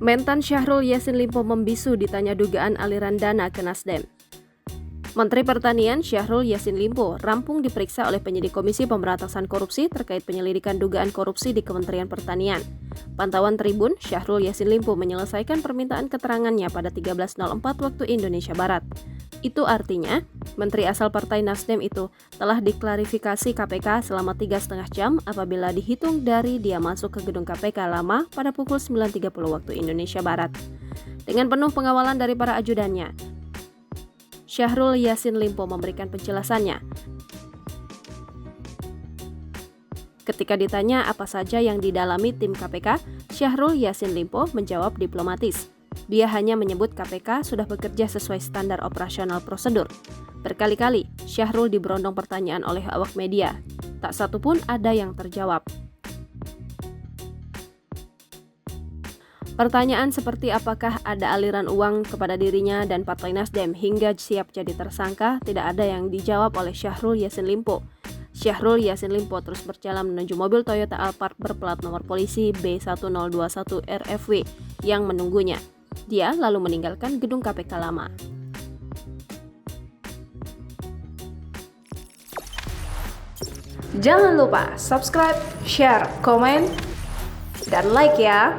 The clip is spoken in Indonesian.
Mentan Syahrul Yassin Limpo membisu ditanya dugaan aliran dana ke Nasdem. Menteri Pertanian Syahrul Yassin Limpo rampung diperiksa oleh penyidik Komisi Pemberantasan Korupsi terkait penyelidikan dugaan korupsi di Kementerian Pertanian. Pantauan Tribun, Syahrul Yassin Limpo menyelesaikan permintaan keterangannya pada 13.04 waktu Indonesia Barat. Itu artinya, Menteri asal Partai Nasdem itu telah diklarifikasi KPK selama 3,5 jam apabila dihitung dari dia masuk ke gedung KPK lama pada pukul 9.30 waktu Indonesia Barat. Dengan penuh pengawalan dari para ajudannya, Syahrul Yassin Limpo memberikan penjelasannya. Ketika ditanya apa saja yang didalami tim KPK, Syahrul Yassin Limpo menjawab diplomatis. Dia hanya menyebut KPK sudah bekerja sesuai standar operasional prosedur. Berkali-kali, Syahrul diberondong pertanyaan oleh awak media. Tak satu pun ada yang terjawab. Pertanyaan seperti apakah ada aliran uang kepada dirinya dan Partai Nasdem hingga siap jadi tersangka tidak ada yang dijawab oleh Syahrul Yassin Limpo. Syahrul Yassin Limpo terus berjalan menuju mobil Toyota Alphard berplat nomor polisi B1021 RFW yang menunggunya. Dia lalu meninggalkan gedung KPK lama. Jangan lupa subscribe, share, komen, dan like ya!